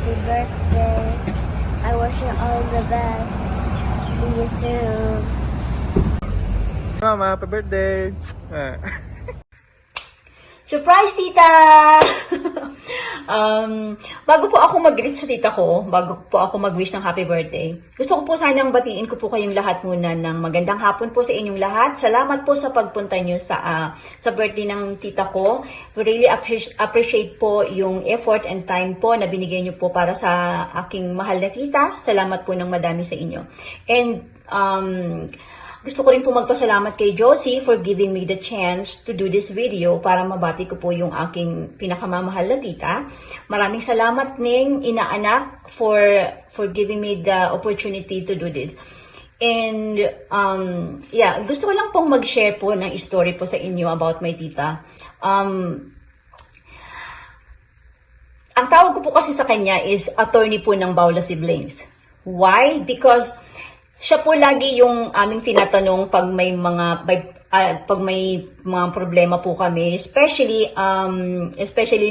happy birthday. I wish you all the best. See you soon. Mama, happy birthday! Surprise, tita! Bago po ako mag-greet sa tita ko, bago po ako mag-wish ng happy birthday, gusto ko po sanang batiin ko po kayong lahat muna ng magandang hapon po sa inyong lahat. Salamat po sa pagpunta nyo sa birthday ng tita ko. We really appreciate po yung effort and time po na binigay nyo po para sa aking mahal na tita. Salamat po ng madami sa inyo. And, gusto ko rin po magpasalamat kay Josie for giving me the chance to do this video para mabati ko po yung aking pinakamamahal na tita. Maraming salamat ning inaanak for giving me the opportunity to do this. And yeah, gusto ko lang pong mag-share po ng story po sa inyo about my tita. Ang tawag ko po kasi sa kanya is attorney po ng Baula Siblings. Why? Because siya po lagi yung aming tinatanong pag may mga problema po kami, especially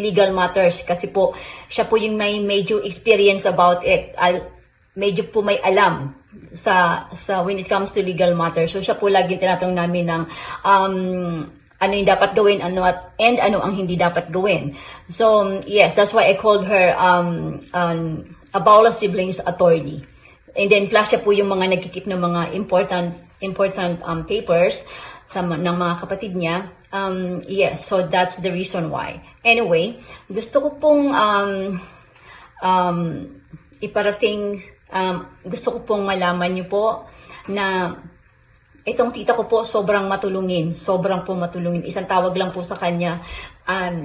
legal matters, kasi po siya po yung may medyo experience about it. Medyo po may alam sa when it comes to legal matters. So siya po lagi tinatanong namin ng ano yung dapat gawin, ano ang hindi dapat gawin. So yes, that's why I called her a Baula Siblings attorney. And then plus siya po yung mga nagkikip ng mga important papers ng mga kapatid niya. Yes, so that's the reason why. Anyway, gusto ko pong iparating, gusto ko pong malaman niyo po na itong tita ko po sobrang matulungin, Isang tawag lang po sa kanya,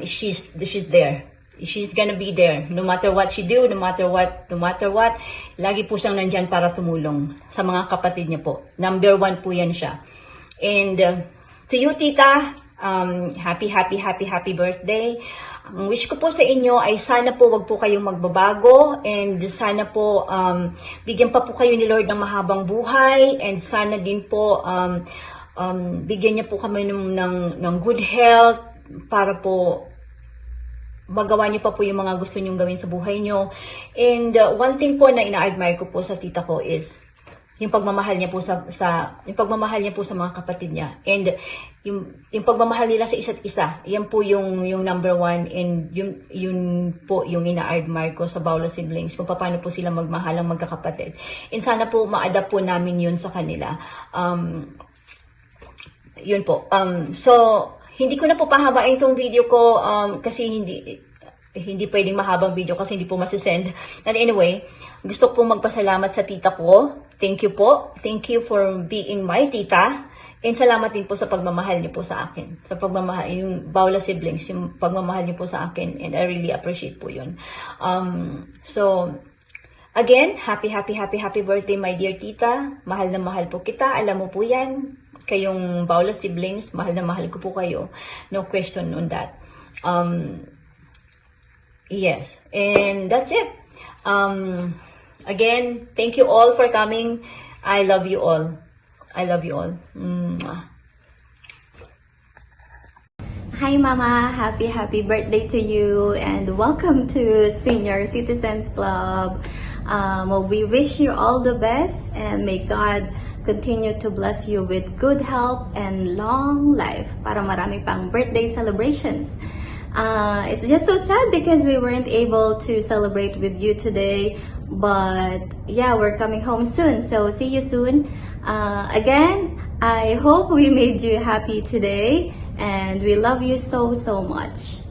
she's there. She's gonna be there. No matter what she do, no matter what, lagi po siyang nandyan para tumulong sa mga kapatid niya po. Number 1 po yan siya. And to you, tita, happy birthday. Ang wish ko po sa inyo ay sana po wag po kayong magbabago, and sana po bigyan pa po kayo ni Lord ng mahabang buhay, and sana din po bigyan niya po kami ng good health para po magawa niyo pa po yung mga gusto niyong gawin sa buhay niyo. And one thing po na ina-admire ko po sa tita ko is yung pagmamahal niya po sa mga kapatid niya. And yung pagmamahal nila sa isa't isa. Yan po yung number 1, and yun po yung ina-admire ko sa Baula Siblings, kung paano po sila magmahal ang magkakapatid. And sana po ma-adapt po namin yun sa kanila. Yun po. So hindi ko na po pahabain itong video ko kasi hindi pwedeng mahabang video kasi hindi po masisend. And anyway, gusto ko po magpasalamat sa tita ko. Thank you po. Thank you for being my tita. And salamat din po sa pagmamahal niyo po sa akin. Sa pagmamahal, yung Baula Siblings, yung pagmamahal niyo po sa akin. And I really appreciate po yun. So, again, happy birthday, my dear tita. Mahal na mahal po kita. Alam mo po yan. Kayong Baula Siblings, mahal na mahal ko po kayo. No question on that. Yes, and that's it. Again, thank you all for coming. I love you all. Hi Mama, happy birthday to you, and welcome to Senior Citizens Club. Well, we wish you all the best, and may God continue to bless you with good health and long life para marami pang birthday celebrations. It's just so sad because we weren't able to celebrate with you today, but yeah, we're coming home soon, so see you soon. Again, I hope we made you happy today, and we love you so much.